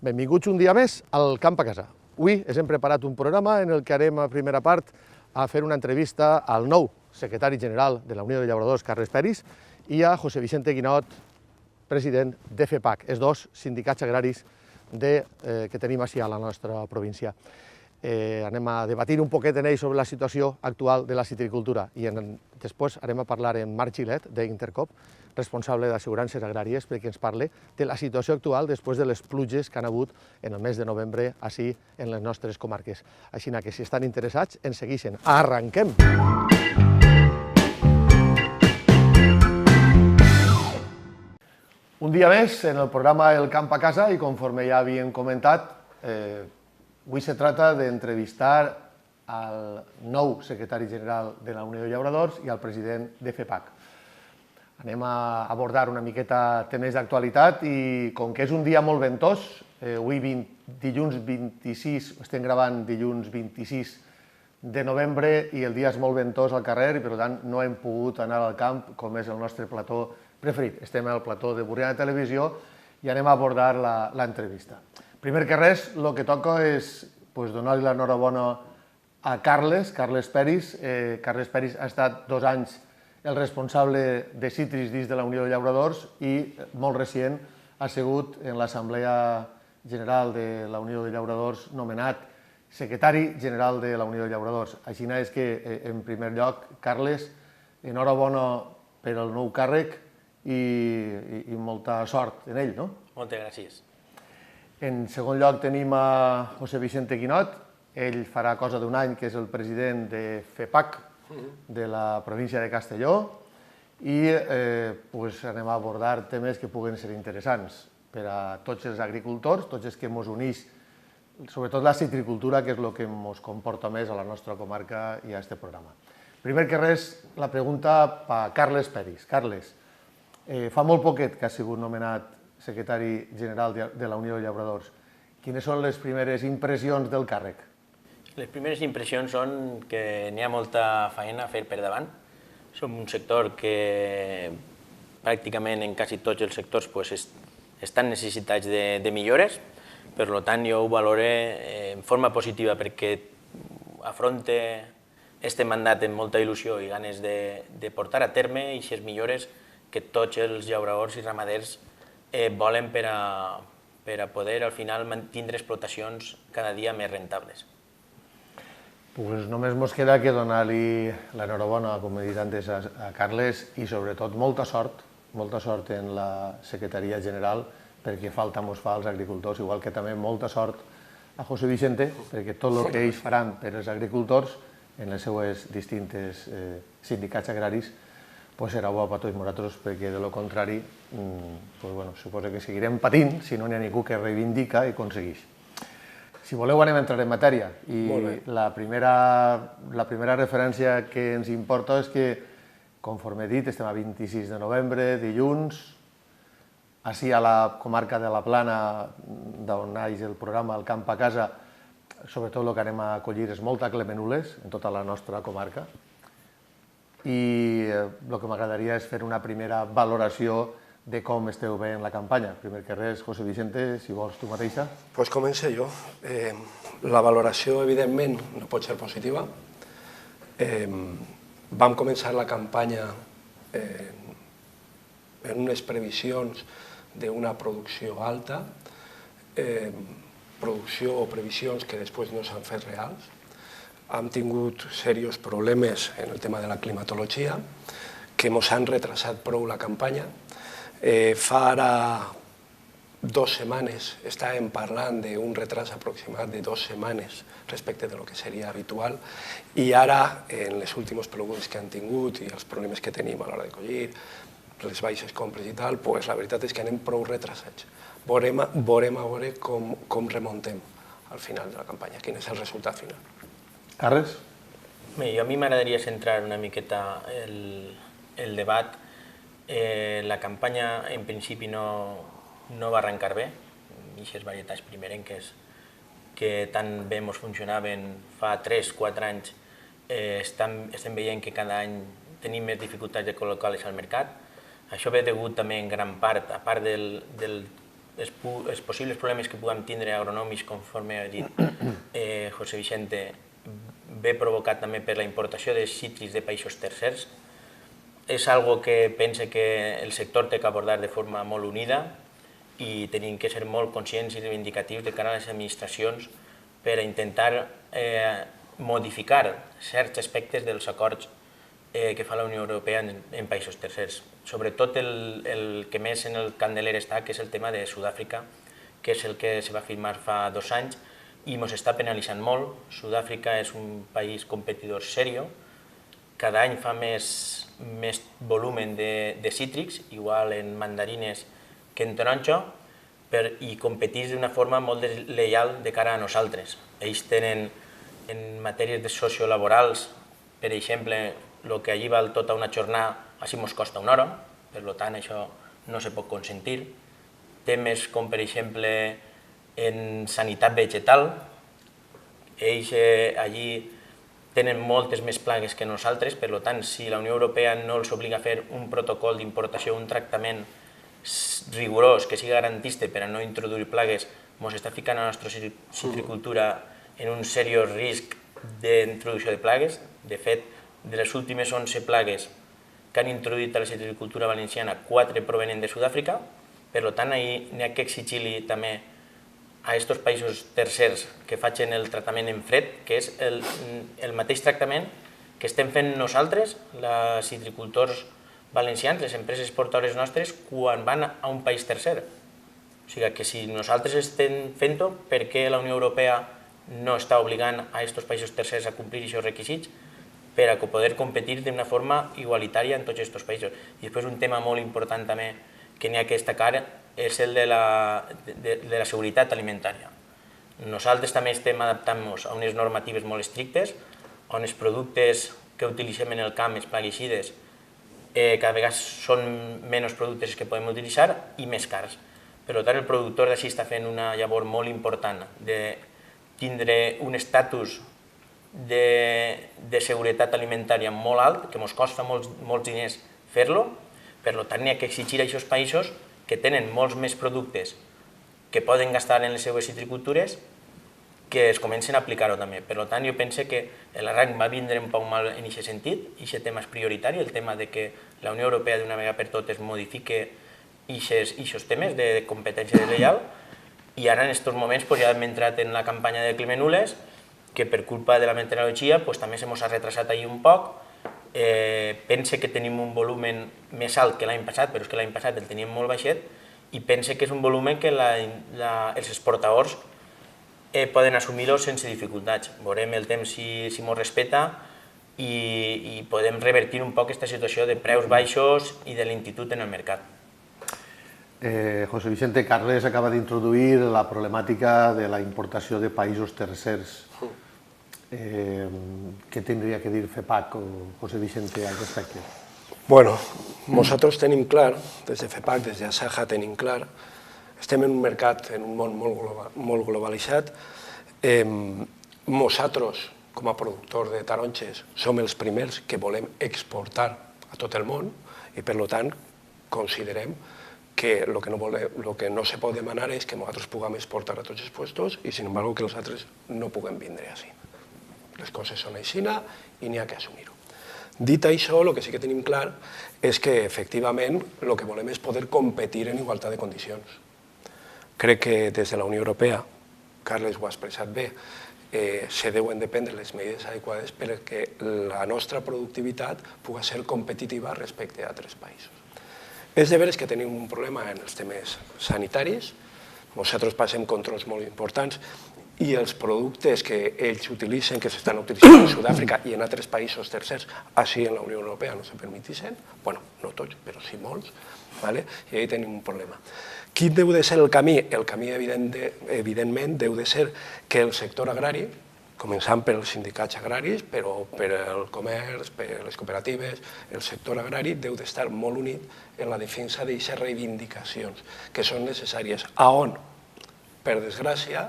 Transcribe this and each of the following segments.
Benvinguts un dia més al Camp a Casa. Avui us hem preparat un programa en el que harem a primera part a fer una entrevista al nou secretari general de la Unió de Llauradors, Carles Peris, i a José Vicente Guinot, president de FEPAC, els dos sindicats agraris que tenim així a la nostra província. Anem a debatir un poquet en ells sobre la situació actual de la citricultura i després anem a parlar amb Marc Gilet, d'Intercop, responsable d'assegurances agràries, perquè ens parli de la situació actual després de les pluges que han hagut en el mes de novembre així en les nostres comarques. Així que si estan interessats, ens segueixen. Arranquem! Un dia més en el programa El Camp a Casa i conforme ja havíem comentat, avui se trata d'entrevistar al nou secretari general de la Unió de Llauradors i al president de FEPAC. Anem a abordar una miqueta temes d'actualitat i com que és un dia molt ventós, avui dilluns 26, estem gravant dilluns 26 de novembre i el dia és molt ventós al carrer i per tant no hem pogut anar al camp com és el nostre plató preferit. Estem al plató de Borriana Televisió i anem a abordar l'entrevista. Primer que res, el que toca és donar-li l'enhorabona a Carles Peris. Carles Peris ha estat 2 anys el responsable de citris dins de la Unió de Llauradors i molt recient ha sigut en l'Assemblea General de la Unió de Llauradors nomenat secretari general de la Unió de Llauradors. Així és que, en primer lloc, Carles, enhorabona per al nou càrrec i molta sort en ell, no? Moltes gràcies. En segon lloc tenim a José Vicente Guinot. Ell farà cosa d'un any que és el president de FEPAC, de la província de Castelló, i anem a abordar temes que puguen ser interessants per a tots els agricultors, tots els que ens uneix, sobretot la citricultura, que és el que ens comporta més a la nostra comarca i a aquest programa. Primer que res, la pregunta per Carles Peris. Carles, fa molt poquet que ha sigut nomenat secretari general de la Unió de Llauradors. Quines són les primeres impressions del càrrec? Les primeres impressions són que n'hi ha molta feina a fer per davant. Som un sector que pràcticament en quasi tots els sectors estan necessitats de millores, per tant jo ho valoro en forma positiva perquè afronte aquest mandat amb molta il·lusió i ganes de portar a terme aquestes millores que tots els llauradors i ramaders volen per a poder al final mantenir explotacions cada dia més rentables. Només ens queda que donar-li l'enhorabona, com he dit antes, a Carles i sobretot molta sort en la secretaria general perquè falta mos fa als agricultors, igual que també molta sort a José Vicente perquè tot el que ells faran per als agricultors en les seues distintes sindicats agraris serà bo per tots nosaltres perquè de lo contrari suposo que seguirem patint si no n'hi ha ningú que reivindica i aconsegueix. Si voleu anem a entrar en matèria i la primera referència que ens importa és que, conforme he dit, estem a 26 de novembre, dilluns, així a la comarca de la Plana, d'on naix el programa El Camp a Casa, sobretot el que anem a acollir és molta clemenules en tota la nostra comarca i el que m'agradaria és fer una primera valoració de com esteu veient la campanya. Primer que res, José Vicente, si vols tu mateixa. Doncs començo jo. La valoració, evidentment, no pot ser positiva. Vam començar la campanya en unes previsions d'una producció alta, producció o previsions que després no s'han fet reals. Hem tingut seriosos problemes en el tema de la climatologia, que ens han retrasat prou la campanya. Fa ara 2 setmanes estàvem parlant d'un retras aproximat de 2 setmanes respecte del que seria habitual i ara, en les últimes plogudes que han tingut i els problemes que tenim a l'hora de collir, les baixes compres i tal, la veritat és que anem prou retrasats. Veurem a veure com remuntem al final de la campanya, quin és el resultat final. Carles? Bé, a mi m'agradaria centrar una miqueta el debat. La campanya en principi no va arrencar bé, aquestes varietats primerenques que tan bé ens funcionaven fa 3-4 anys, estem veient que cada any tenim més dificultats de col·locar-les al mercat. Això ve degut també en gran part, a part del els possibles problemes que puguem tindre agronòmics, conforme ha dit José Vicente, ve provocat també per la importació de cítrics de països tercers. És algo que pense que el sector té que abordar de forma molt unida i tenim que ser molt conscients i reivindicatius de cara a les administracions per a intentar modificar certs aspectes dels acords que fa la Unió Europea en països tercers. Sobretot el que més en el candeler està, que és el tema de Sud-àfrica, que és el que se va firmar fa 2 anys i ens està penalitzant molt. Sud-àfrica és un país competidor serio, cada any fa més volumen de cítrics, igual en mandarines que en taronja, i competeix d'una forma molt deslleial de cara a nosaltres. Ells tenen, en matèries sociolaborals, per exemple, el que allí val tota una jornada, així ens costa 1 hora, per tant això no se pot consentir. Temes com, per exemple, en sanitat vegetal, ells allí tenen moltes més plagues que nosaltres, per tant, si la Unió Europea no els obliga a fer un protocol d'importació, un tractament rigorós, que sigui garantista per a no introduir plagues, ens està ficant a la nostra citricultura en un seriós risc d'introducció de plagues. De fet, de les últimes 11 plagues que han introduït a la citricultura valenciana, 4 provenen de Sud-àfrica, per tant, n'hi ha que exigir-li també a aquests països tercers que facin el tractament en fred, que és el mateix tractament que estem fent nosaltres, els citricultors valencians, les empreses exportadores nostres, quan van a un país tercer. O sigui que si nosaltres estem fent-ho, per què la Unió Europea no està obligant a aquests països tercers a complir aquests requisits per a poder competir d'una forma igualitària en tots aquests països? I després un tema molt important també que n'hi ha que destacar és el de la seguretat alimentària. Nosaltres també estem adaptant-nos a unes normatives molt estrictes, on els productes que utilitzem en el camp, els plaguicides, cada vegada són menys productes que podem utilitzar i més cars. Per tant, el productor d'ací està fent una llavor molt important de tindre un estatus de seguretat alimentària molt alt, que ens costa molts diners fer-lo. Per tant, n'hi ha que exigir a aquests països que tenen molts més productes que poden gastar en les seves citricultures que es comencen a aplicar-ho també. Per tant, jo penso que l'arranc va vindre un poc mal en aquest sentit, i aquest tema és prioritari, el tema de que la Unió Europea d'una vegada per totes modifique aquests temes de competència deslleial, i ara en aquests moments ja hem entrat en la campanya de clima nules, que per culpa de la meteorologia també se ens ha retrasat ahir un poc. Pense que tenim un volumen més alt que l'any passat, però és que l'any passat el teníem molt baixet, i pense que és un volumen que els exportadors poden assumir-ho sense dificultats. Veurem el temps si ens respecta i podem revertir un poc aquesta situació de preus baixos i de lentitud en el mercat. José Vicente, Carles acaba d'introduir la problemàtica de la importació de països tercers. ¿Qué tendría que decir FEPAC o José Vicente al respecto? Bueno, nosaltres tenim clar, des de FEPAC, des d'Asaja tenim clar, estem en un mercat, en un món molt globalitzat. Nosaltres, com a productor de taronges, som els primers que volem exportar a tot el món i, per tant, considerem que el que no se pot demanar és que nosaltres puguem exportar a tots els puestos i, sin embargo, que els altres no puguem vindre així. Les coses són així i n'hi ha que assumir-ho. Dit això, el que sí que tenim clar és que, efectivament, el que volem és poder competir en igualtat de condicions. Crec que des de la Unió Europea, Carles ho ha expressat bé, se deuen de prendre les mesures adequades perquè la nostra productivitat pugui ser competitiva respecte a altres països. És de veres que tenim un problema en els temes sanitaris, nosaltres passem controls molt importants, i els productes que ells utilitzen, que s'estan utilitzant a Sud-àfrica i en altres països tercers, així en la Unió Europea no se permetixen, bueno, no tots, però sí molts, i ahí tenim un problema. Quin deu de ser el camí? El camí, evidentment, deu de ser que el sector agrari, començant pels sindicats agraris, però per al comerç, per les cooperatives, el sector agrari deu d'estar molt unit en la defensa d'aquestes reivindicacions que són necessàries, on, per desgràcia,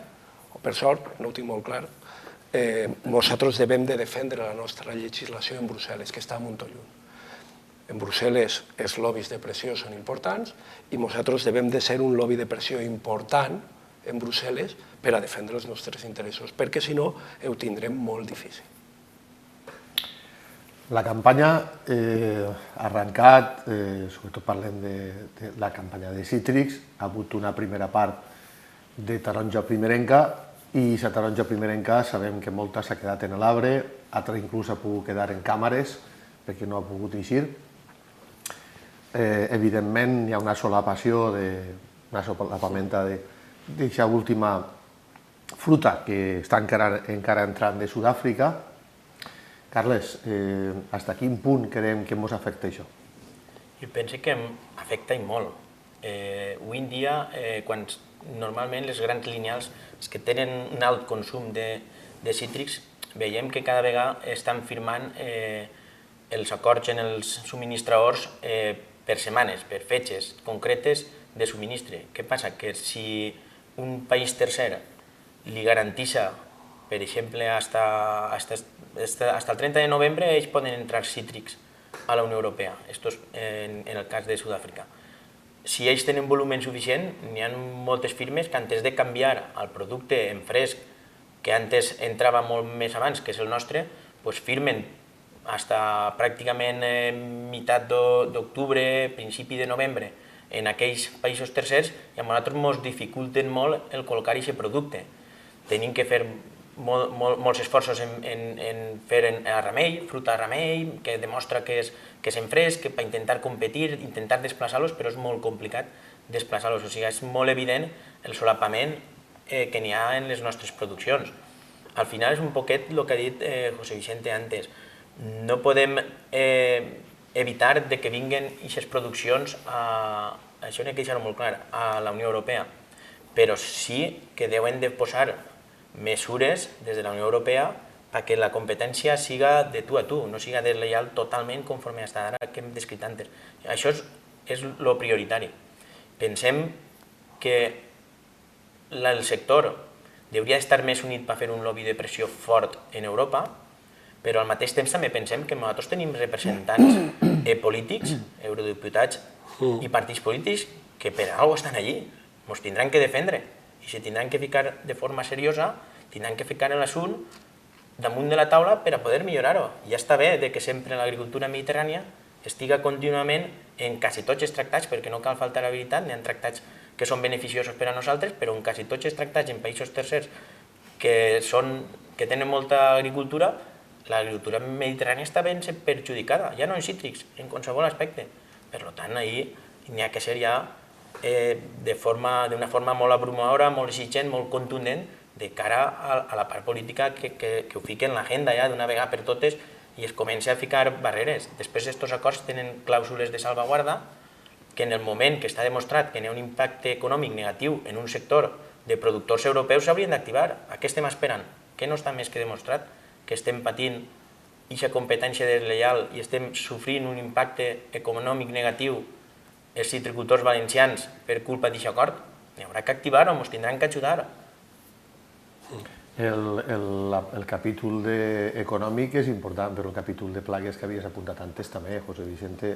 o per sort, no ho tinc molt clar, nosaltres devem de defendre la nostra legislació en Brussel·les, que està molt lluny. En Brussel·les els lobbies de pressió són importants i nosaltres devem de ser un lobby de pressió important en Brussel·les per a defendre els nostres interessos, perquè si no ho tindrem molt difícil. La campanya ha arrencat, sobretot parlem de la campanya de cítrics, ha hagut una primera part de taronja primerenca i la taronja primerenca sabem que molta s'ha quedat en l'arbre, altra inclús ha pogut quedar en càmeres perquè no ha pogut eixir. Evidentment hi ha una solapació, una solapamenta d'aquesta última fruta que està encara entrant de Sud-àfrica. Carles, fins a quin punt creiem que ens afecta això? Jo penso que afecta i molt. Avui en dia, quan normalment les grans lineals, els que tenen un alt consum de cítrics, veiem que cada vegada estan firmant els acords en els subministradors per setmanes, per fetges concretes de subministre. Què passa? Que si un país tercer li garantissa, per exemple, hasta el 30 de novembre ells poden entrar cítrics a la Unió Europea, en el cas de Sud-àfrica. Si ells tenen volumen suficient, n'hi ha moltes firmes que antes de canviar el producte en fresc, que antes entrava molt més abans, que és el nostre, firmen fins pràcticament meitat d'octubre, principi de novembre, en aquells països tercers, i a nosaltres ens dificulten molt el col·locar aquest producte. Tenim que fer molts esforços en fer arramell, fruta arramell, que demostra que és en fresc, per intentar competir, intentar desplaçar-los, però és molt complicat desplaçar-los. O sigui, és molt evident el solapament que n'hi ha en les nostres produccions. Al final és un poquet el que ha dit José Vicente antes. No podem evitar que vinguin aquestes produccions, això n'hi ha que deixar-ho molt clar, a la Unió Europea, però sí que deuen de posar mesures des de la Unió Europea perquè la competència siga de tu a tu, no siga deslleial totalment conforme està ara que hem descrit antes. Això és el prioritari. Pensem que el sector hauria d'estar més unit per fer un lobby de pressió fort en Europa, però al mateix temps també pensem que nosaltres tenim representants polítics, eurodiputats i partits polítics que per alguna cosa estan allí, ens tindran que defendre i se tindran que ficar de forma seriosa, tindran que ficar l'assumpte damunt de la taula per a poder millorar-ho. Ja està bé que sempre l'agricultura mediterrània estiga contínuament en quasi tots els tractats, perquè no cal faltar la veritat, n'hi ha tractats que són beneficiosos per a nosaltres, però en quasi tots els tractats en països tercers que tenen molta agricultura, l'agricultura mediterrània està ben perjudicada, ja no en cítrics, en qualsevol aspecte. Per tant, ahir n'hi ha que ser ja d'una forma molt abrumadora, molt exigent, molt contundent, de cara a la part política que ho fiquen en l'agenda ja d'una vegada per totes i es comença a ficar barreres. Després, aquests acords tenen clàusules de salvaguarda que en el moment que està demostrat que hi ha un impacte econòmic negatiu en un sector de productors europeus s'haurien d'activar. A què estem esperant? Que no està més que demostrat que estem patint aquesta competència deslleial i estem sofrint un impacte econòmic negatiu els citricultors valencians per culpa d'aquest acord? N'hi haurà que activar-ho, ens tindran que ajudar. El capítol econòmic és important, però el capítol de plagues que havies apuntat antes també, José Vicente,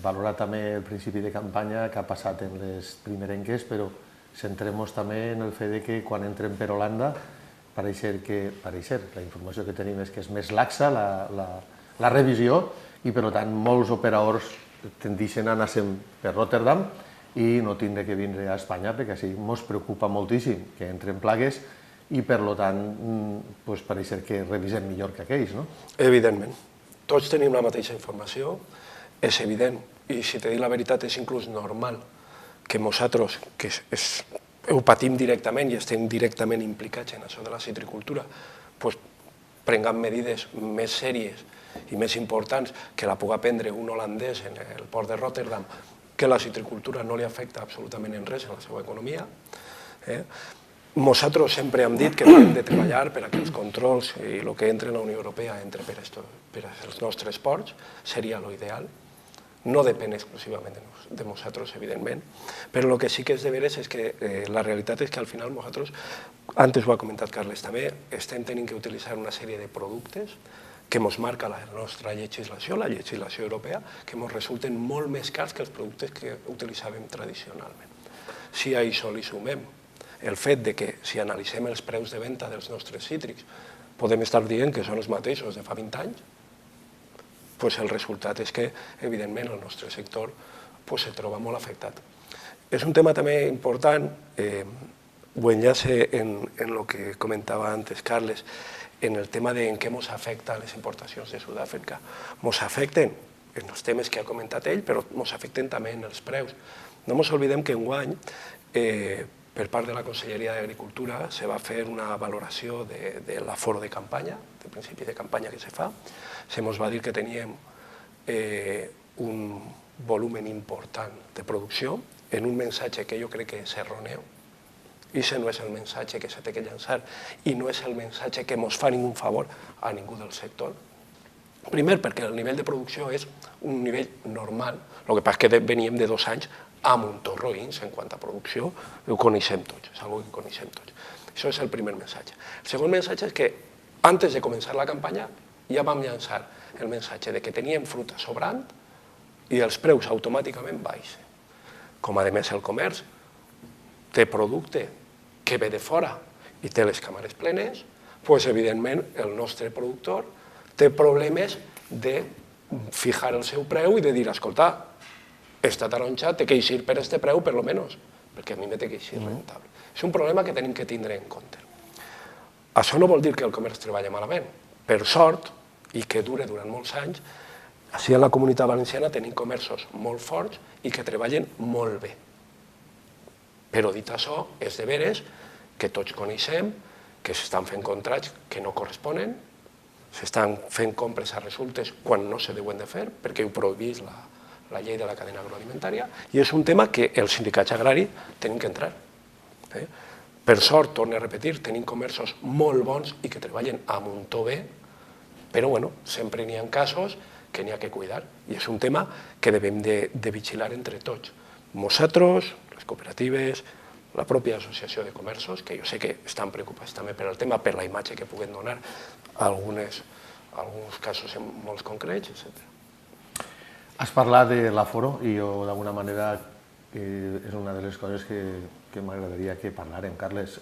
valora també el principi de campanya que ha passat en les primerenques, però centrem-nos també en el fet que quan entrem per Holanda pareix la informació que tenim és que és més laxa la revisió i per tant molts operadors tendeixen a anar per Rotterdam i no tindre que vindre a Espanya perquè així ens preocupa moltíssim que entren plagues i per tant pareix que revisem millor que aquells, no? Evidentment. Tots tenim la mateixa informació, és evident, i si te dic la veritat és inclús normal que nosaltres, que ho patim directament i estem directament implicats en això de la citricultura, prenguem medides més sèries i més importants que la pugui prendre un holandès en el port de Rotterdam, que la citricultura no li afecta absolutament en res en la seva economia. Nosaltres sempre hem dit que hem de treballar per a que els controls i el que entra en la Unió Europea entre per als nostres ports seria l'ideal. No depèn exclusivament de nosaltres, evidentment, però el que sí que és de veres és que la realitat és que al final nosaltres, antes ho ha comentat Carles també, estem tenint que utilitzar una sèrie de productes que ens marca la nostra legislació, la legislació europea, que ens resulten molt més cars que els productes que utilitzàvem tradicionalment. Si a això li sumem el fet de que si analitzem els preus de venda dels nostres cítrics podem estar dient que són els mateixos de fa 20 anys, doncs el resultat és que, evidentment, el nostre sector se troba molt afectat. És un tema també important, ho enllace en el que comentava antes Carles, en el tema de en què ens afecta les importacions de Sud-àfrica. Ens afecten en els temes que ha comentat ell, però ens afecten també en els preus. No ens oblidem que enguany, per part de la Conselleria d'Agricultura, se va fer una valoració de l'aforo de campanya, de principi de campanya que se fa. Se ens va dir que teníem un volumen important de producció en un missatge que jo crec que és erroneu. I aquest no és el missatge que s'ha de llançar i no és el missatge que ens fa ningú favor a ningú del sector. Primer, perquè el nivell de producció és un nivell normal, el que passa és que veníem de 2 anys amb un torró ins en quant a producció, ho coneixem tots, és una cosa que coneixem tots. Això és el primer missatge. El segon missatge és que, antes de començar la campanya, ja vam llançar el missatge de que teníem fruita sobrant i els preus automàticament baixen. Com a més el comerç té producte que ve de fora i té les càmeres plenes, doncs evidentment el nostre productor té problemes de fijar el seu preu i de dir, escolta, esta taronja té que eixir per este preu per lo menos, perquè a mi me té que eixir rentable. És un problema que tenim que tindre en compte. Això no vol dir que el comerç treballa malament. Per sort, i que dure durant molts anys, així a la Comunitat Valenciana tenim comerços molt forts i que treballen molt bé. Però dit això, és de veres que tots coneixem que s'estan fent contrats que no corresponen, s'estan fent compres a resultes quan no se deuen de fer, perquè ho prohibeix la llei de la cadena agroalimentària, i és un tema que els sindicats agraris tenim que entrar. Per sort, torno a repetir, tenim comerços molt bons i que treballen a muntó bé, però sempre n'hi ha casos que n'hi ha que cuidar, i és un tema que devem de vigilar entre tots. Nosaltres, les cooperatives, la pròpia associació de comerços, que jo sé que estan preocupats també per el tema, per la imatge que puguen donar alguns casos molt concrets, etc. Has parlat de l'aforo i jo d'alguna manera és una de les coses que m'agradaria que parlàrem. Carles,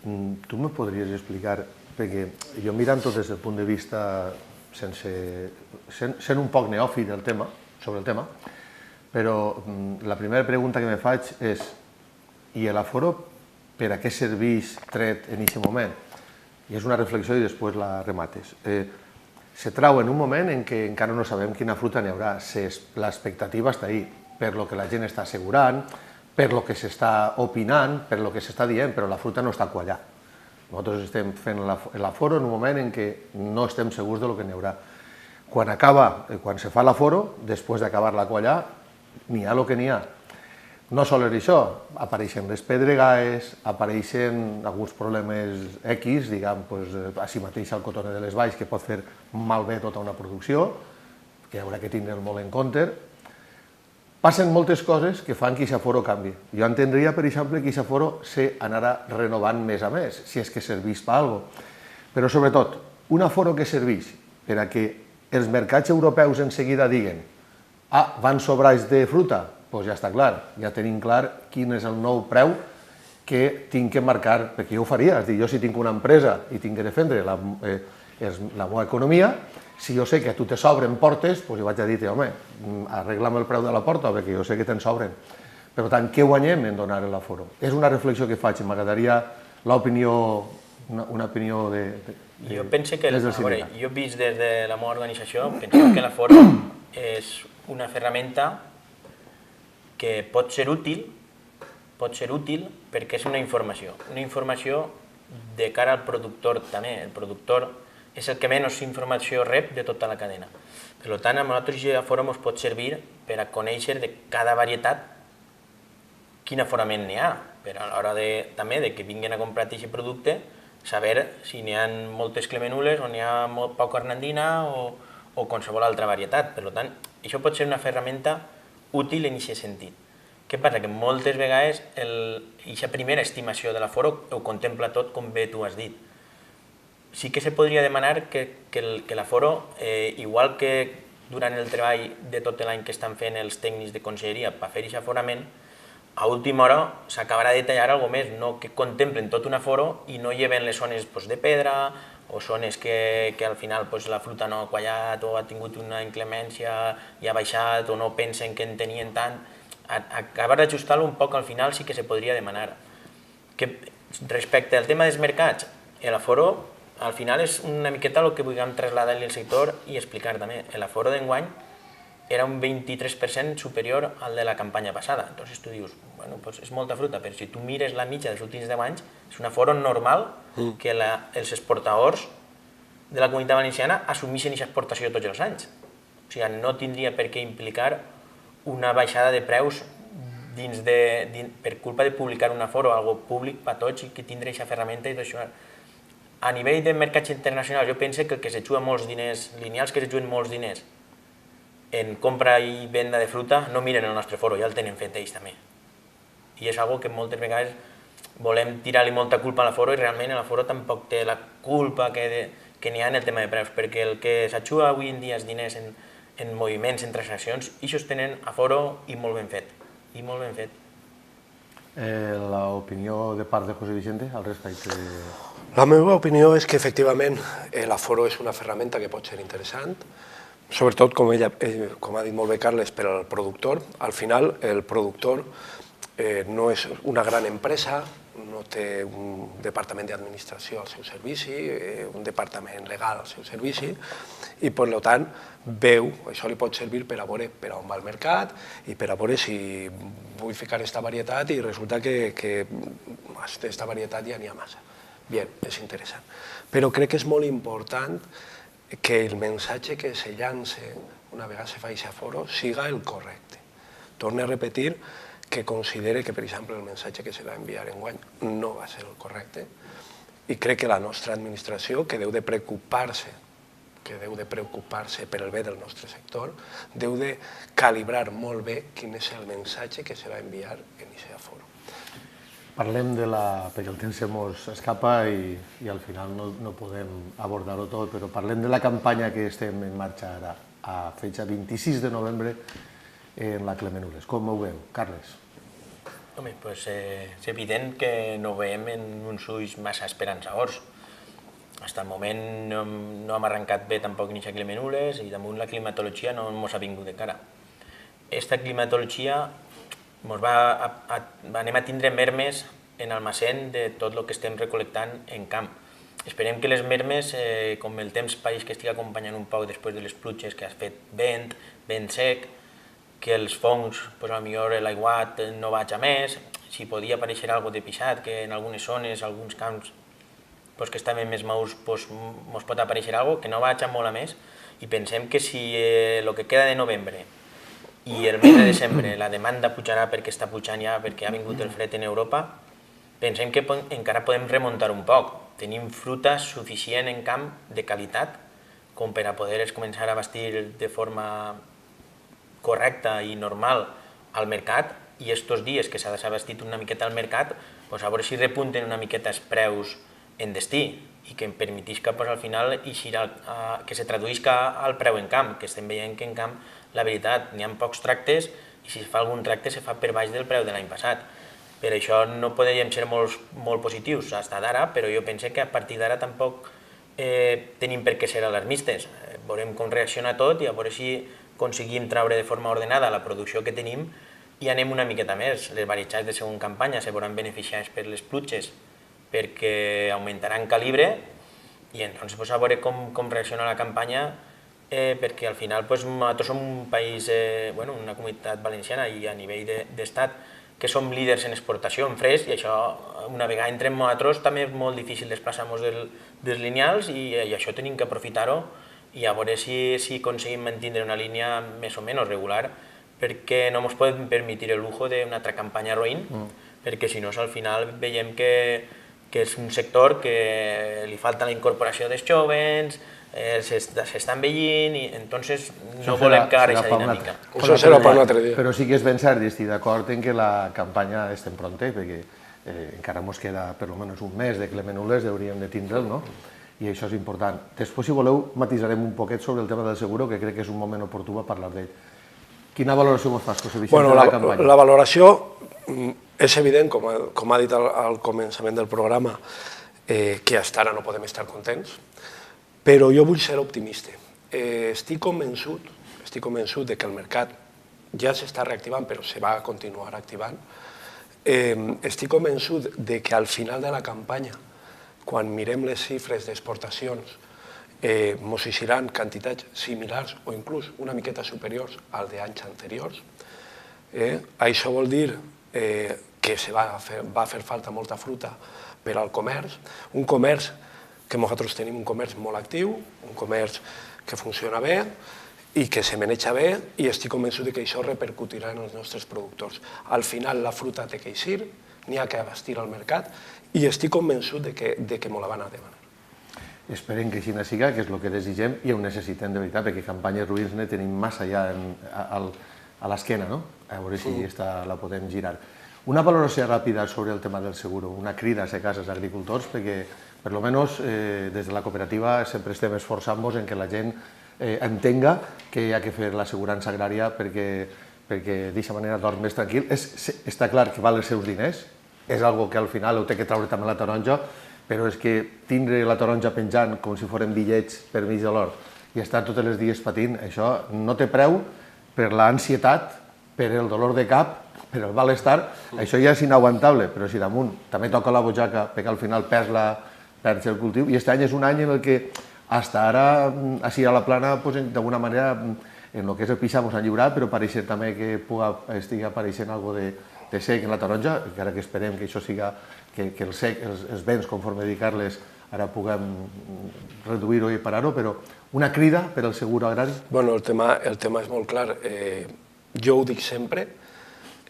tu me podries explicar, perquè jo mirant-ho des del punt de vista sent un poc neòfit sobre el tema, però la primera pregunta que me faig és i l'aforo per a què serveix tret en aquest moment? I és una reflexió i després la remates. Se trau en un moment en què encara no sabem quina fruita n'hi haurà. L'expectativa està ahí, per lo que la gent està assegurant, per lo que s'està opinant, per lo que s'està dient, però la fruita no està quallada. Nosaltres estem fent l'aforo en un moment en què no estem segurs de lo que n'hi haurà. Quan se fa l'aforo, després d'acabar la quallada, n'hi ha el que n'hi ha. No sols això, apareixen les pedregades, apareixen alguns problemes X, diguem, així mateix el cotone de les valls, que pot fer malbé tota una producció, que haurà que tindre molt en compte. Passen moltes coses que fan que aquest aforo canvi. Jo entendria, per exemple, que aquest aforo s'anarà renovant més a més, si és que serveix per alguna cosa. Però, sobretot, un aforo que serveix per a que els mercats europeus en seguida diguen van sobrats de fruita, doncs ja està clar, ja tenim clar quin és el nou preu que tinc que marcar, perquè jo ho faria, és a dir, jo si tinc una empresa i tinc que defendre la meva economia, si jo sé que a tu te sobren portes, doncs jo vaig a dir, home, arregla'm el preu de la porta, perquè jo sé que te'n sobren. Per tant, què guanyem en donar l'aforo? És una reflexió que faig, m'agradaria una opinió jo penso que, des del sindicat. jo he vist des de la meva organització, penso que l'aforo és una ferramenta que pot ser útil perquè és una informació de cara al productor també. El productor és el que menys informació rep de tota la cadena. Per tant, a nosaltres l'aforo ens pot servir per a conèixer de cada varietat quin aforament n'hi ha, per a l'hora també que vinguin a comprar aquest producte, saber si n'hi ha moltes clemenules o n'hi ha poca arnandina o qualsevol altra varietat. Per tant, això pot ser una ferramenta útil en aquest sentit. Què passa? Que moltes vegades aquesta primera estimació de l'aforo ho contempla tot, com bé tu has dit. sí que se podria demanar que l'aforo, igual que durant el treball de tot l'any que estan fent els tècnics de conselleria per fer aquest aforament, a última hora s'acabarà de tallar alguna més, no que contemplen tot un aforo i no lleven les zones de pedra o zones que al final la fruita no ha quallat o ha tingut una inclemència i ha baixat o no pensen que en tenien tant. Acabar d'ajustar-lo un poc al final sí que se podria demanar. Respecte al tema dels mercats, l'aforo al final és una miqueta el que vulguem traslladar-li al sector i explicar també. L'aforo d'enguany era un 23% superior al de la campanya passada. Entonces tu dius, bueno, pues és molta fruita, però si tu mires la mitja dels últims 10 anys, és un aforo normal que els exportadors de la Comunitat Valenciana assumeixen aquesta exportació tots els anys. O sigui, no tindria per què implicar una baixada de preus per culpa de publicar un aforo, algo públic per tots i que tindrà aquesta ferramenta i d'això. A nivell de mercats internacionals, jo penso que el que se juga molts diners, lineals que se juguen molts diners en compra i venda de fruta, no miren el nostre foro, ja el tenen fet ells també. I és algo que moltes vegades volem tirar-li molta culpa a l'aforo i realment l'aforo tampoc té la culpa que n'hi ha en el tema de preus, perquè el que s'ajuda avui en dia els diners en moviments, en transaccions, i això tenen aforo i molt ben fet. I molt ben fet. L'opinió de part de José Vicente al respecte? La meva opinió és que efectivament l'aforo és una ferramenta que pot ser interessant, sobretot, com ha dit molt bé Carles, per al productor. Al final, el productor no és una gran empresa, no té un departament d'administració al seu servici, un departament legal al seu servici, i per tant veu, això li pot servir per a veure per on va el mercat i per a veure si vull ficar aquesta varietat i resulta que aquesta varietat ja n'hi ha massa. Bé, és interessant. Però crec que és molt important que el missatge que se llança una vegada se fa aquest aforo siga el correcte. Torno a repetir que considere que, per exemple, el missatge que se va enviar enguany no va ser el correcte i crec que la nostra administració, que deu de preocupar-se per el bé del nostre sector, deu de calibrar molt bé quin és el missatge que se va enviar en aquest aforo. Parlem de la... perquè el temps se mos escapa i al final no podem abordar-ho tot, però parlem de la campanya que estem en marxa ara, a fecha 26 de novembre, en la Clement Ules. Com ho veu, Carles? Home, doncs és evident que no ho veiem en uns ulls massa esperançadors. Fins al moment no hem arrencat bé tampoc ni a Clement Ules i damunt la climatologia no ens ha vingut de cara. Aquesta climatologia anem a tindre mermes en almacén de tot el que estem recolectant en camp. Esperem que les mermes, com el temps pareix que estigui acompanyant un poc després de les pluges, que ha fet vent sec, que els fongs, potser l'aiguat no vaja més, si podia aparèixer alguna cosa de pixat, que en algunes zones, alguns camps que estaven més madurs, ens pot aparèixer alguna cosa, que no vaja molt a més, i pensem que si el que queda de novembre i el mes de desembre la demanda pujarà perquè està pujant ja, perquè ha vingut el fred en Europa, pensem que encara podem remuntar un poc. Tenim fruita suficient en camp de qualitat com per a poder començar a bastir de forma correcta i normal al mercat, i estos dies que s'ha bastit una miqueta al mercat, a veure si repunten una miqueta els preus en destí i que em permetís que al final que se traduïsca al preu en camp, que estem veient que en camp la veritat n'hi ha pocs tractes i si es fa algun tracte se fa per baix del preu de l'any passat. Per això no podríem ser molt positius fins d'ara, però jo penso que a partir d'ara tampoc tenim per què ser alarmistes. Veurem com reacciona tot i a veure si aconseguim treure de forma ordenada la producció que tenim i anem una miqueta més. Les varietats de segona campanya se veuran beneficiades per les pluges perquè augmentaran calibre i llavors a veure com reacciona la campanya, perquè al final nosaltres som un país, una comunitat valenciana i a nivell d'estat que som líders en exportació, en fresc, i això una vegada entrem nosaltres també és molt difícil desplaçar-nos dels lineals i això tenim que aprofitar-ho i a veure si aconseguim mantenir una línia més o menys regular, perquè no ens podem permetre el lujo d'una altra campanya roïn, perquè si no al final veiem que és un sector que li falta la incorporació dels jóvens, s'està envellint i entonces no volem cagar aquesta dinàmica. Això serà per un altre dia. Però sí que és ben cert i estic d'acord en que la campanya estem pronta, perquè encara ens queda per almenys un mes de Clement Ules, hauríem de tindre'l, no? i això és important. Després, si voleu, matisarem un poquet sobre el tema del seguro, que crec que és un moment oportú per parlar d'ell. Quina valoració mos fas, José Vicente, de la campanya? La valoració és evident, com ha dit al començament del programa, que fins ara no podem estar contents, però jo vull ser optimista. Estic convençut de que el mercat ja s'està reactivant, però se va continuar activant. Estic convençut de que al final de la campanya, quan mirem les xifres d'exportacions, ens eixiran quantitats similars o inclús una miqueta superiors al d'anys anteriors. Això vol dir que va fer falta molta fruta per al comerç, un comerç que nosaltres tenim un comerç molt actiu, un comerç que funciona bé i que se maneja bé, i estic convençut que això repercutirà en els nostres productors. Al final la fruta té que eixir, n'hi ha que abastir al mercat, i estic convençut de que m'ho la van a demanar. Esperem que així siga, que és el que desitgem i ho necessitem de veritat, perquè campanyes ruïns ne tenim massa ja a l'esquena, no? A veure si la podem girar. Una valoració ràpida sobre el tema del seguro, una crida a casa als agricultors, perquè per almenys des de la cooperativa sempre estem esforçant-nos en que la gent entenga que hi ha que fer l'assegurança agrària perquè d'aquesta manera dorm més tranquil. Està clar que val els seus diners, és una que al final ho té que treure també la taronja, però és que tindre la taronja penjant com si foren bitllets per mig de l'hort i estar tots els dies patint, això no té preu per l'ansietat, per el dolor de cap, per el malestar, això ja és inaguantable, però si damunt també toca la butxaca perquè al final perds el cultiu, i aquest any és un any en què fins ara, així a la plana, d'alguna manera, en el que és el pixar ens han lliurat, però pareix també que estigui apareixent alguna de sec en la taronja, encara que esperem que això siga, que el sec, els vents, conforme dedicar-les, ara puguem reduir-ho i parar-ho, però una crida per al seguro agrari? Bueno, el tema és molt clar. Jo ho dic sempre,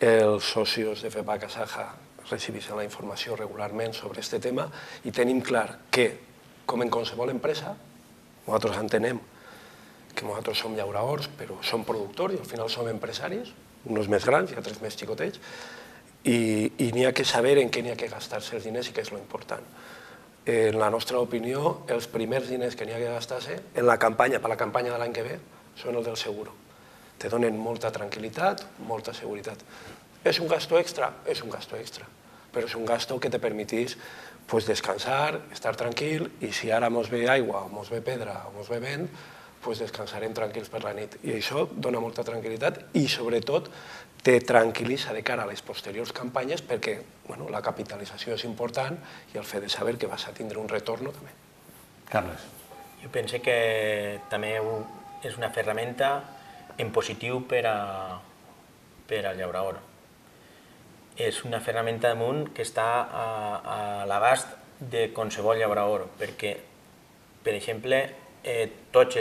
els socis de FEPAC Asaja recibeixen la informació regularment sobre aquest tema i tenim clar que, com en qualsevol empresa, nosaltres entenem que nosaltres som llauraors, però som productors i al final som empresaris, uns més grans i altres més xicotets, i n'hi ha que saber en què n'hi ha que gastar-se els diners i què és l'important. En la nostra opinió, els primers diners que n'hi ha que gastar-se per la campanya de l'any que ve són els del seguro. Te donen molta tranquil·litat, molta seguretat. És un gasto extra? És un gasto extra, però és un gasto que te permetís descansar, estar tranquil, i si ara mos ve aigua, o mos ve pedra, o mos ve vent, descansarem tranquils per la nit. I això dona molta tranquil·litat i, sobretot, te tranquil·litza de cara a les posteriors campanyes perquè la capitalització és important i el fet de saber que vas a tindre un retorn també. Carles. Jo penso que també és una ferramenta en positiu per al llaurador. És una ferramenta damunt que està a l'abast de qualsevol llaurador, perquè, per exemple, tots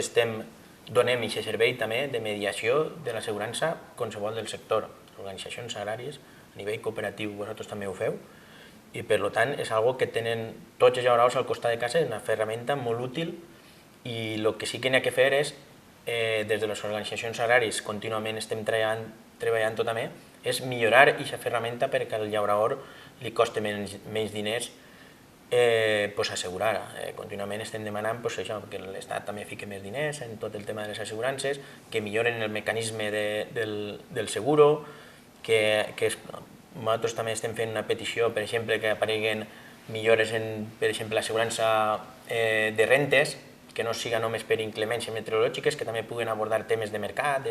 donem aquest servei també de mediació de l'assegurança qualsevol del sector, organitzacions agràries, a nivell cooperatiu, vosaltres també ho feu, i per tant és una que tenen tots els llauradors al costat de casa, és una ferramenta molt útil, i el que sí que n'hi ha que fer és, des de les organitzacions agràries, contínuament estem treballant tot també, és millorar aquesta ferramenta perquè al llaurador li costi menys diners assegurar. Contínuament estem demanant que l'Estat també fiqui més diners en tot el tema de les assegurances, que milloren el mecanisme del seguro, que nosaltres també estem fent una petició, per exemple, que apareguen millores en, per exemple, l'assegurança de rentes, que no siga només per inclemències meteorològiques, que també puguen abordar temes de mercat,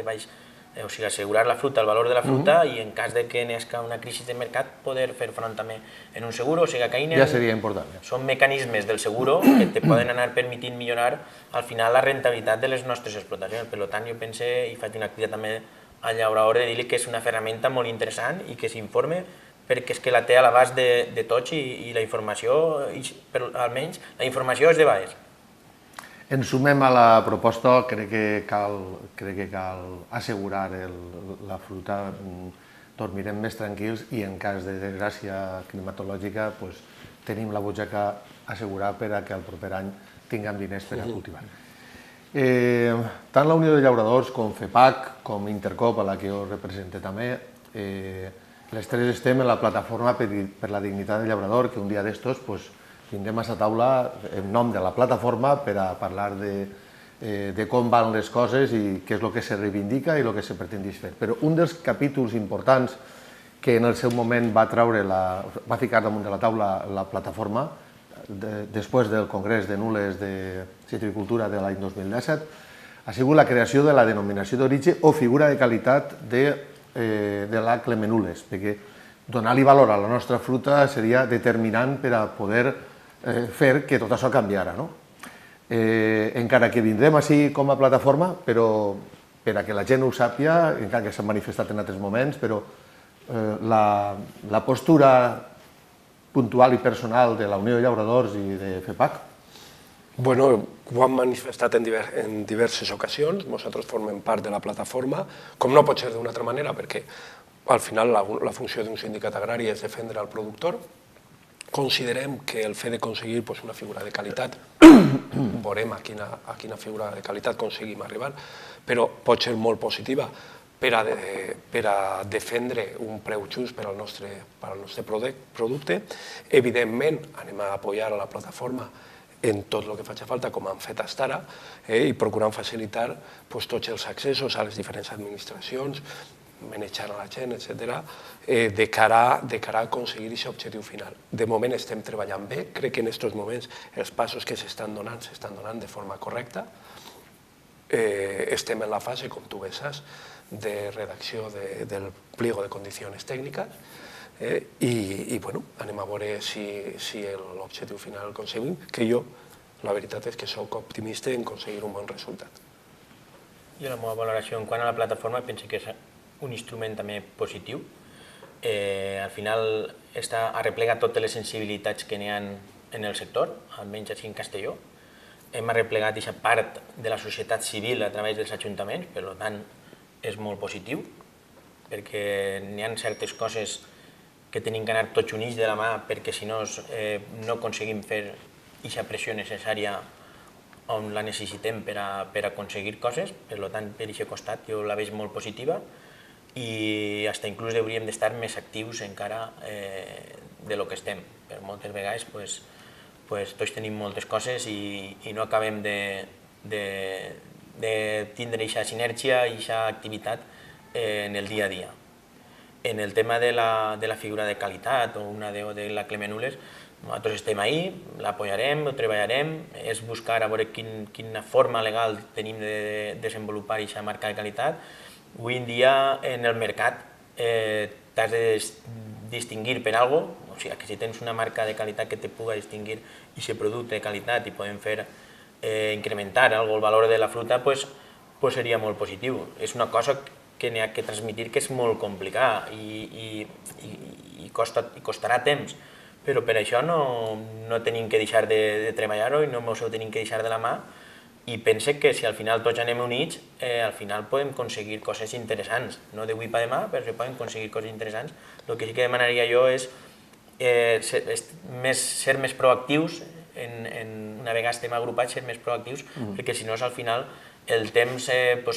o sigui, assegurar la fruita, el valor de la fruita, i en cas de que n'esca una crisi de mercat, poder fer front també en un seguro. O sigui, que ja seria important. Són mecanismes del seguro que te poden anar permitint millorar al final la rentabilitat de les nostres explotacions. Per tant, jo pense, i faig una crida també al llaurador, de dir-li que és una ferramenta molt interessant i que s'informe, perquè és que la té a l'abast de tots i la informació, almenys la informació és de baix. Ens sumem a la proposta, crec que cal assegurar la fruita, dormirem més tranquils i en cas de desgràcia climatològica tenim la butxaca assegurada per que el proper any tinguem diners per a cultivar. Tant la Unió de Llauradors com FEPAC, com Intercop, a la que jo represento també, les tres estem en la plataforma per la dignitat del llaurador, que un dia d'estos vindrem a la taula en nom de la plataforma per a parlar de com van les coses i què és el que se reivindica i el que se pretendeix fer. Però un dels capítols importants que en el seu moment va ficar damunt de la taula la plataforma, després del Congrés de Nules de Citricultura de l'any 2017, ha sigut la creació de la denominació d'origen o figura de qualitat de la Clemenules, perquè donar-li valor a la nostra fruta seria determinant per a poder fer que tot això canviara. Encara que vindrem així com a plataforma, però per a que la gent ho sàpia, encara que s'ha manifestat en altres moments, però la postura puntual i personal de la Unió de Llauradors i de FEPAC? Bueno, ho hem manifestat en diverses ocasions, nosaltres formem part de la plataforma, com no pot ser d'una altra manera, perquè al final la funció d'un sindicat agrari és defendre el productor. Considerem que el fet d'aconseguir una figura de qualitat, veurem a quina figura de qualitat aconseguim arribar, però pot ser molt positiva per a defendre un preu just per al nostre producte. Evidentment, anem a apoyar a la plataforma en tot el que faci falta, com han fet fins ara, i procurant facilitar tots els accessos a les diferents administracions, manejar a la gent, etc., de cara a aconseguir aquest objectiu final. De moment estem treballant bé, crec que en aquests moments els passos que s'estan donant de forma correcta. Estem en la fase, com tu bé saps, de redacció del pliego de condicions tècniques i anem a veure si l'objectiu final el aconseguim, que jo la veritat és que soc optimista en aconseguir un bon resultat. Jo la meva valoració en quant a la plataforma penso que és un instrument també positiu. Al final arreplega totes les sensibilitats que n'hi ha en el sector, almenys així en Castelló. Hem arreplegat aquesta part de la societat civil a través dels ajuntaments, per tant és molt positiu, perquè n'hi ha certes coses que tenim que anar tots units de la mà perquè si no no aconseguim fer aquesta pressió necessària on la necessitem per a aconseguir coses. Per tant, per aquest costat jo la veig molt positiva i fins inclús hauríem d'estar més actius encara de lo que estem. Per moltes vegades tots tenim moltes coses i no acabem de tindre aquesta sinergia i aquesta activitat en el dia a dia. En el tema de la figura de qualitat o de la Clemenules, nosaltres estem ahí, l'apoyarem, ho treballarem, és buscar a veure quina forma legal tenim de desenvolupar aquesta marca de qualitat. Avui en dia en el mercat t'has de distingir per alguna cosa, o sigui que si tens una marca de qualitat que te pugui distingir aquest producte de qualitat i podem fer incrementar el valor de la fruta, seria molt positiu. És una cosa que n'hi ha que transmetre que és molt complicada i costarà temps, però per això no tenim que deixar de treballar-ho i no ens ho tenim que deixar de la mà i pense que si al final tots anem units, al final podem aconseguir coses interessants, no d'avui per demà, però si podem aconseguir coses interessants. El que sí que demanaria jo és ser més proactius, una vegada estem agrupats, ser més proactius, perquè si no al final el temps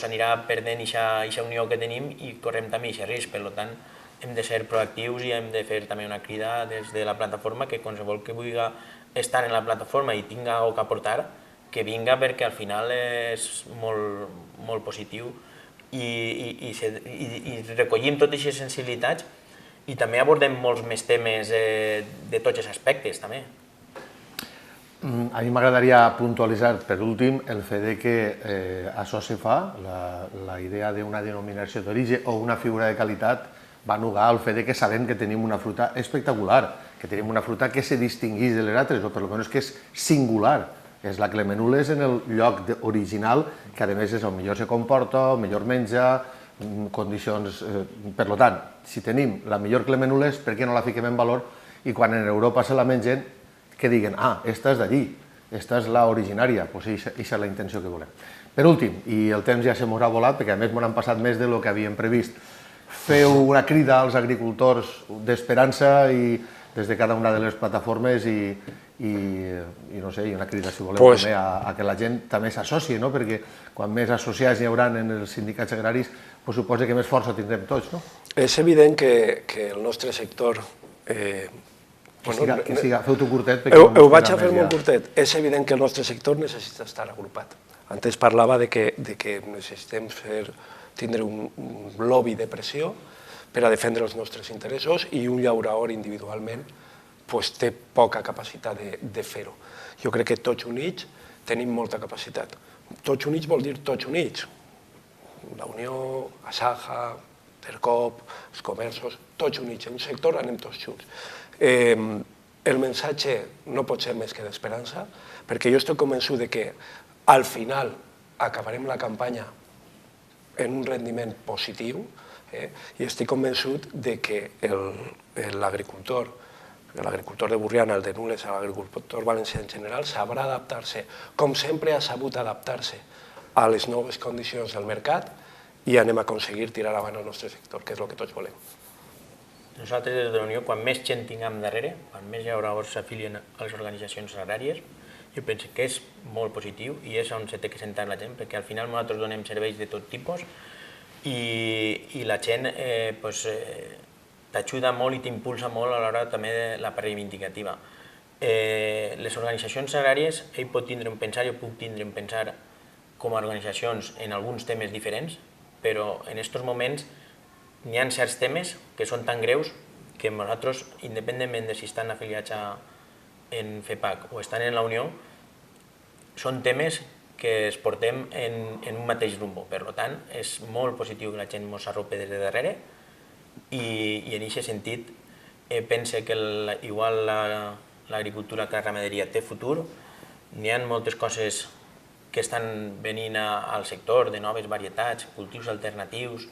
anirà perdent aquesta unió que tenim i correm també aquest risc. Per tant, hem de ser proactius i hem de fer també una crida des de la plataforma que qualsevol que vulgui estar en la plataforma i tingui alguna cosa a aportar, que vinga, perquè al final és molt positiu i recollim totes aquestes sensibilitats i també abordem molts més temes de tots els aspectes també. A mi m'agradaria puntualitzar, per últim, el fet que això se fa, la idea d'una denominació d'origen o una figura de qualitat va nugar al fet que sabem que tenim una fruta espectacular, que tenim una fruta que se distingeix de les altres, o per almenys que és singular. És la Clemenules en el lloc original, que a més és el millor se comporta, el millor menja, condicions... Per tant, si tenim la millor Clemenules, per què no la fiquem en valor i quan en Europa se la mengen, que diguen, esta és d'allí, esta és l'originària, doncs aquesta és la intenció que volem. Per últim, i el temps ja se m'haurà volat, perquè a més m'han passat més del que havíem previst, feu una crida als agricultors d'esperança i des de cada una de les plataformes i no sé, una crida, si voleu, també a que la gent també s'associ, perquè quan més associats hi haurà en els sindicats agraris, suposa que més força tindrem tots, no? És evident que el nostre sector Feu-t'ho curtet. Ho vaig a fer molt curtet. És evident que el nostre sector necessita estar agrupat. Antes parlava de que necessitem tindre un lobby de pressió per a defendre els nostres interessos i un llaurador individualment té poca capacitat de fer-ho. Jo crec que tots units tenim molta capacitat. Tots units vol dir tots units. La Unió, Asaja, Tercop, els comerços, tots units. En un sector anem tots junts. El missatge no pot ser més que d'esperança, perquè jo estic convençut que al final acabarem la campanya en un rendiment positiu i estic convençut que l'agricultor de Borriana, el de Nules, l'agricultor valencià en general, sabrà adaptar-se, com sempre ha sabut adaptar-se a les noves condicions del mercat i anem a aconseguir tirar avant el nostre sector, que és el que tots volem. Nosaltres, des de la Unió, quan més gent tinguem darrere, quan més llauradors s'afilien a les organitzacions agràries, jo penso que és molt positiu i és on s'ha de sentar la gent, perquè al final nosaltres donem serveis de tot tipus i la gent t'ajuda molt i t'impulsa molt a l'hora també de la part reivindicativa. Les organitzacions agràries, ell pot tindre un pensar, jo puc tindre un pensar com a organitzacions en alguns temes diferents, però en aquests moments n'hi ha certs temes que són tan greus que nosaltres, independentment de si estan afiliats en FEPAC o estan en la Unió, són temes que es portem en un mateix rumbo. Per tant, és molt positiu que la gent ens arropi des de darrere i en aquest sentit pense que igual l'agricultura que la ramaderia té futur. N'hi ha moltes coses que estan venint al sector, de noves varietats, cultius alternatius,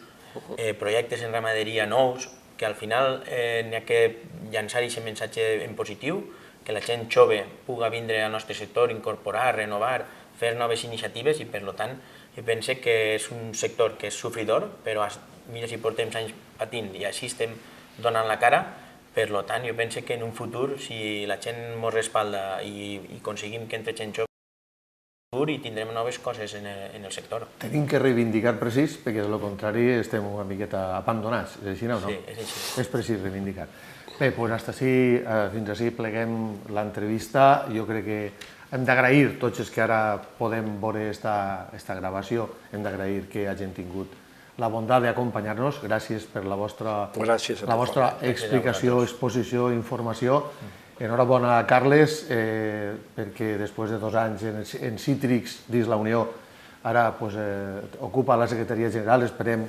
projectes en ramaderia nous, que al final n'hi ha que llançar aquest missatge en positiu, que la gent jove pugui vindre al nostre sector, incorporar, renovar, fer noves iniciatives i per tant jo penso que és un sector que és sofridor, però mira si portem anys patint i així estem donant la cara, per tant jo penso que en un futur si la gent ens respalda i aconseguim que entre gent jove i tindrem noves coses en el sector. Tenim que reivindicar precís, perquè de lo contrari estem una miqueta abandonats, és així o no? Sí, és així. És precís reivindicar. Bé, doncs fins així pleguem l'entrevista. Jo crec que hem d'agrair tots els que ara podem veure esta gravació, hem d'agrair que hagin tingut la bondat d'acompanyar-nos. Gràcies per la vostra explicació, exposició, informació. Enhorabona a Carles, perquè després de 2 anys en Cítrics dins la Unió, ara ocupa la Secretaria General, esperem,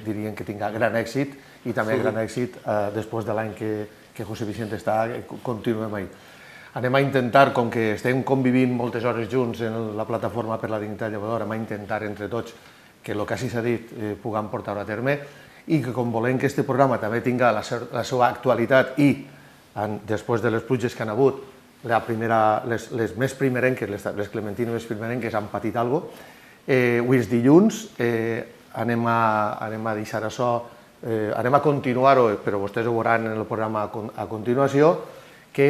diríem que tinga gran èxit i també gran èxit després de l'any que José Vicente està, continuem ahí. Anem a intentar, com que estem convivint moltes hores junts en la plataforma per la dignitat llevadora, anem a intentar entre tots que el que així s'ha dit puguem portar a terme i que com volem que aquest programa també tinga la seva actualitat i després de les pluges que han hagut, les més primerenques, les clementines més primerenques han patit alguna cosa. Avui és dilluns, anem a deixar això, anem a continuar-ho, però vostès ho veuran en el programa a continuació, que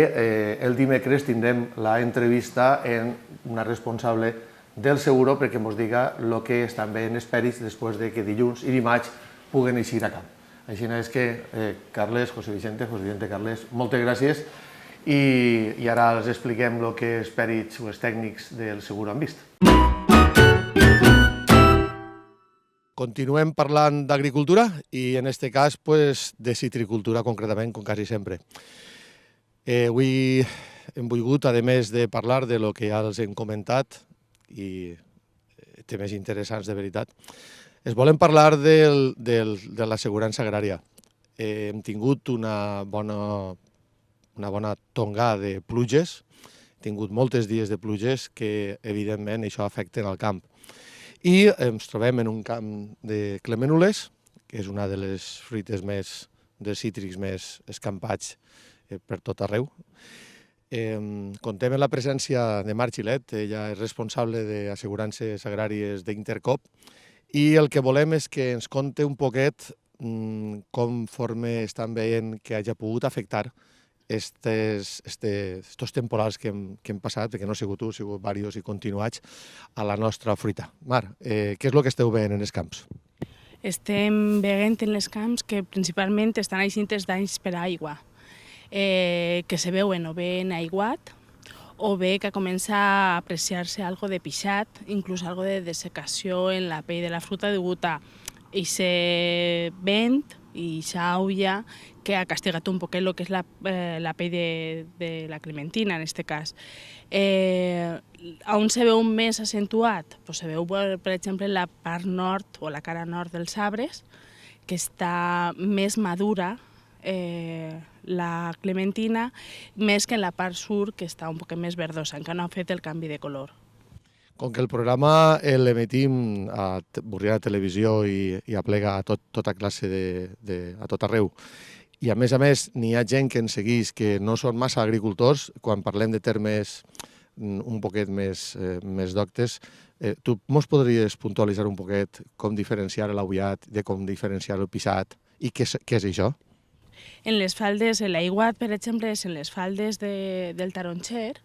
el dimecres tindrem l'entrevista en una responsable del Seguro perquè ens diga el que estan veient els pèrits després que dilluns i dimarts puguen eixir a camp. Així és que, Carles, José Vicente Carles, moltes gràcies i ara els expliquem el que els pèrits o els tècnics del Seguro han vist. Continuem parlant d'agricultura i en aquest cas de citricultura concretament, com quasi sempre. Avui hem volgut, a més de parlar de lo que ja els hem comentat i temes interessants de veritat, es volem parlar de l'assegurança agrària. Hem tingut una bona tongada de pluges, hem tingut molts dies de pluges que evidentment això afecta el camp. I ens trobem en un camp de clemènules, que és una de les fruites dels cítrics més escampats per tot arreu. Contem amb la presència de Mar Xilet, ella és responsable d'assegurances agràries d'Intercop, i el que volem és que ens conte un poquet conforme estan veient que hagi pogut afectar estos temporals que hem passat, perquè no ha sigut un, ha sigut diversos i continuats, a la nostra fruita. Mar, què és el que esteu veient en els camps? Estem veient en els camps que principalment estan eixint els danys per aigua. que se veuen o bé en aiguat o bé que comença a apreciar-se algo de pixat, inclús algo de dessecació en la pell de la fruta degut a aquest vent i aquesta olla que ha castigat un poquet el que és la pell de la clementina, en aquest cas. On se veu més accentuat? Pues se veu, per exemple, en la part nord o la cara nord dels arbres, que està més madura la clementina, més que en la part sud, que està un poc més verdosa, encara no ha fet el canvi de color. Com que el programa l'emetim a Borriana Televisió i aplega a tota classe a tot arreu, i a més n'hi ha gent que ens segueix que no són massa agricultors, quan parlem de termes un poquet més doctes, tu mos podries puntualitzar un poquet com diferenciar l'aullat de com diferenciar el pixat i què és això? En les faldes, en l'aiguat, per exemple, en les faldes del taronxer,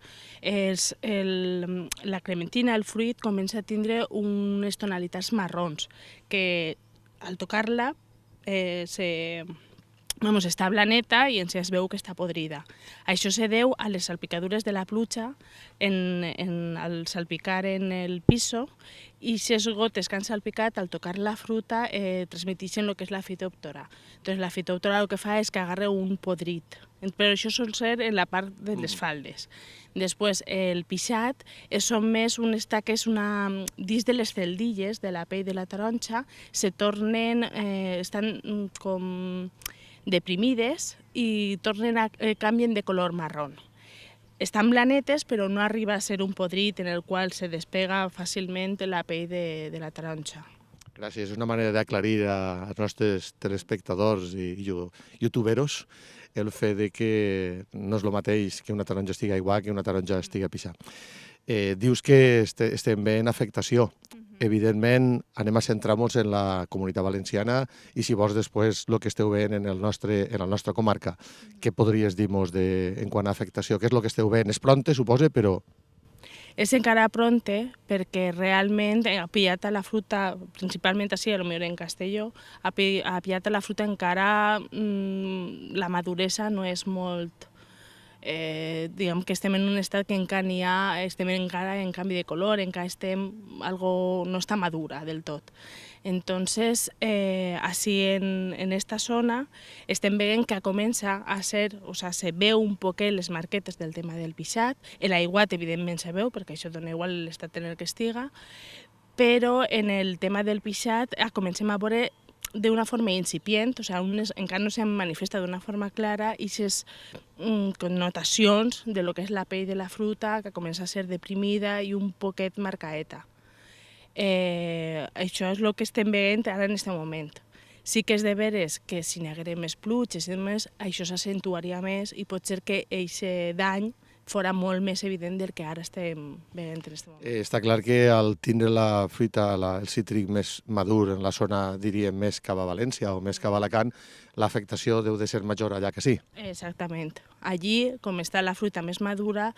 la clementina, el fruit, comença a tindre unes tonalitats marrons, que al tocar-la està blaneta i es veu que està podrida. Això se deu a les salpicadures de la pluja al salpicar en el piso i les gotes que han salpicat al tocar la fruta transmeteixen el que és la fitòptora. Entonces, la fitòptora el que fa és que agarra un podrit, però això sol ser en la part de les faldes. Després, el pixat són més unes taques, dins de les celdilles de la pell de la taronja, estan com deprimides i canvien de color marró. Estan blanetes, però no arriba a ser un podrit en el qual se despega fàcilment la pell de la taronja. Gràcies. És una manera d'aclarir als nostres telespectadors i youtuberos el fet de que no és el mateix que una taronja estigui igual que una taronja estigui pixada. Dius que estem bé en afectació. Evidentment, anem a centrar-nos en la Comunitat Valenciana i, si vols, després el que esteu veient en la nostra comarca. Què podries dir-nos en quant a afectació? Què és el que esteu veient? És pronte, suposo, però... És encara pronte perquè realment ha pillat a la fruta, principalment així, potser en Castelló, ha pillat a la fruta encara la maduresa no és molt... diguem que estem en un estat que encara estem encara en canvi de color, encara no està madura del tot. Entonces, així en esta zona estem veient que comença a ser, se veu un poquet les marquetes del tema del pixat, l'aiguat evidentment se veu, perquè això dona igual l'estat en el que estiga, però en el tema del pixat comencem a veure d'una forma incipient, encara no se manifesta d'una forma clara i aquestes connotacions de lo que és la pell de la fruta, que comença a ser deprimida i un poquet marcaeta. Això és el que estem veient ara en aquest moment. Sí que és de veres que si n'hi hagués més pluges, això s'accentuaria més i pot ser que aquest dany fora molt més evident del que ara estem veient en aquest moment. Està clar que al tindre la fruita, el cítric més madur en la zona, diríem, més cap a València o més cap a Alacant, l'afectació deu de ser major allà que sí. Exactament. Allí, com està la fruita més madura,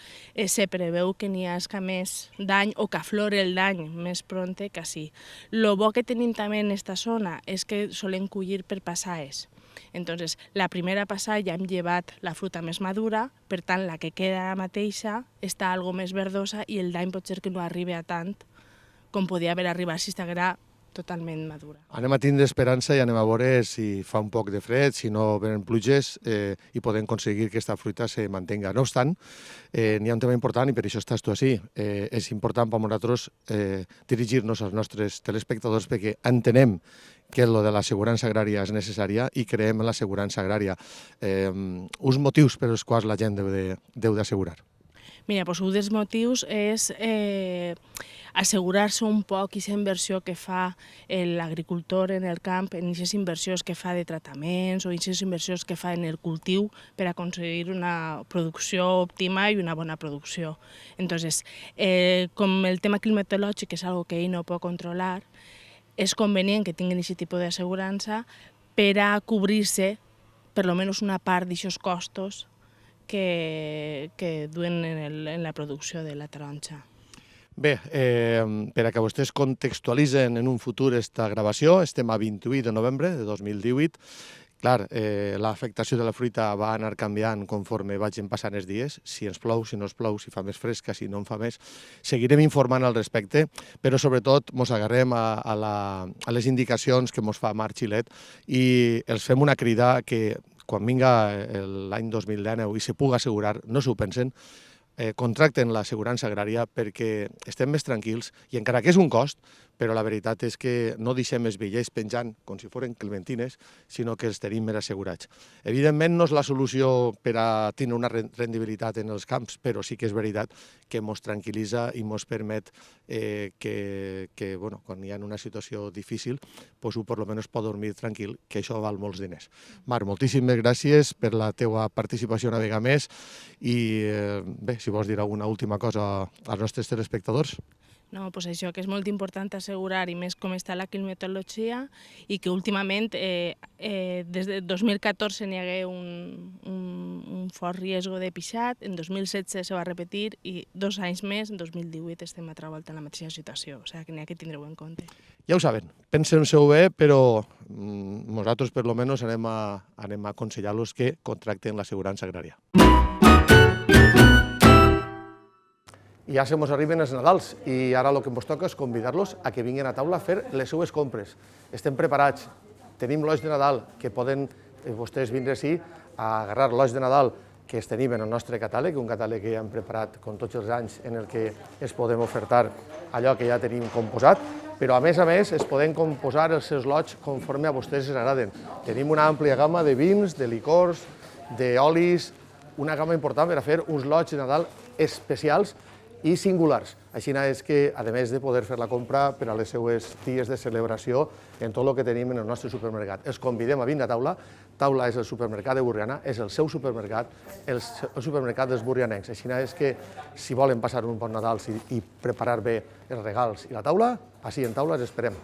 se preveu que n'hi hagi més dany o que aflore el dany més pronte que així. El bo que tenim també en aquesta zona és que solen collir per passades. Entonces, la primera passada ja hem llevat la fruta més madura, per tant, la que queda mateixa està algo més verdosa i el dany pot ser que no arribi a tant com podia haver arribat si estiguera totalment madura. Anem a tindre esperança i anem a veure si fa un poc de fred, si no venen pluges i podem aconseguir que aquesta fruita se mantenga. No obstant, n'hi ha un tema important i per això estàs tu així. És important per nosaltres dirigir-nos als nostres telespectadors perquè entenem que lo de l'assegurança agrària és necessària i creiem en l'assegurança agrària. Uns motius per als quals la gent deu d'assegurar. Mira, un dels motius és assegurar-se un poc aquesta inversió que fa l'agricultor en el camp, en aquestes inversions que fa de tractaments o aquestes inversions que fa en el cultiu per aconseguir una producció òptima i una bona producció. Entonces, com el tema climatològic és algo que ell no pot controlar, és convenient que tinguin aquest tipus d'assegurança per a cobrir-se per almenys una part d'aquests costos que duen en la producció de la taronja. Bé, per a que vostès contextualitzen en un futur esta gravació, estem a 28 de novembre de 2018, Clar, l'afectació de la fruita va anar canviant conforme vagin passant els dies, si ens plou, si no ens plou, si fa més fresca, si no en fa més. Seguirem informant al respecte, però sobretot ens agarrem a les indicacions que ens fa Marc Xilet i els fem una crida que quan vinga l'any 2019 i se pugui assegurar, no s'ho pensen, contracten l'assegurança agrària perquè estem més tranquils i encara que és un cost, però la veritat és que no deixem els bitllets penjant com si foren clementines, sinó que els tenim més assegurats. Evidentment no és la solució per a tenir una rendibilitat en els camps, però sí que és veritat que ens tranquil·litza i ens permet que quan hi ha una situació difícil, pues, per almenys pot dormir tranquil, que això val molts diners. Marc, moltíssimes gràcies per la teua participació una vegada més i bé, si vols dir alguna última cosa als nostres telespectadors. No, pues això, que és molt important assegurar, i més com està la climatologia, i que últimament, des de 2014 n'hi hagué un fort risc de pixat, en 2016 se va repetir, i 2 anys més, en 2018, estem a altra volta en la mateixa situació, o sigui que n'hi ha que tindre-ho en compte. Ja ho saben, pensen-s'ho bé, però nosaltres per lo menos anem a aconsellar-los que contracten l'assegurança agrària. I ja se mos arriben els Nadals i ara el que ens toca és convidar-los a que vinguin a taula a fer les seues compres. Estem preparats, tenim l'oix de Nadal, que poden vostès vindre així a agarrar l'oix de Nadal que es tenim en el nostre catàleg, un catàleg que ja hem preparat com tots els anys en el que es podem ofertar allò que ja tenim composat, però a més es poden composar els seus lots conforme a vostès els agraden. Tenim una àmplia gamma de vins, de licors, d'olis, una gamma important per a fer uns lots de Nadal especials i singulars. Així és que, a més de poder fer la compra per a les seues dies de celebració en tot el que tenim en el nostre supermercat. Els convidem a vindre a taula. Taula és el supermercat de Borriana, és el seu supermercat, el supermercat dels borrianencs. Així és que, si volen passar un bon Nadal i preparar bé els regals i la taula, així en taula els esperem.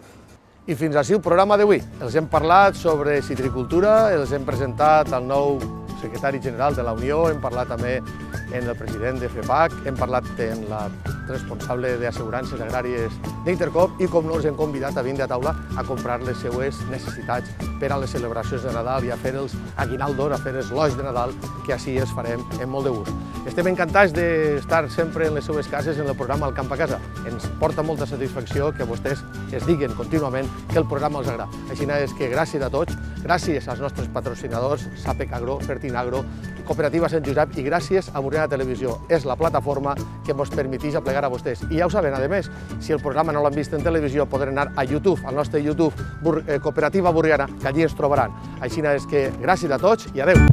I fins així el programa d'avui. Els hem parlat sobre citricultura, els hem presentat el nou secretari general de la Unió, hem parlat també amb el president de FEPAC, hem parlat amb la responsable d'assegurances agràries d'Intercop i com no ens hem convidat a vindre a taula a comprar les seues necessitats per a les celebracions de Nadal i a fer els aguinaldos, a fer els lots de Nadal, que així els farem amb molt de gust. Estem encantats d'estar sempre en les seues cases en el programa El Camp a Casa. Ens porta molta satisfacció que vostès es diguen contínuament que el programa els agrada. Així és que gràcies a tots, gràcies als nostres patrocinadors, Sapec Agro, Fertin Agro, Cooperativa Sant Josep i gràcies a Borriana Televisió. És la plataforma que ens permeteix aplegar a vostès. I ja ho saben, a més, si el programa no l'han vist en televisió, podran anar a YouTube, al nostre YouTube Cooperativa Borriana, que allí ens trobaran. Així és que gràcies a tots i adeu.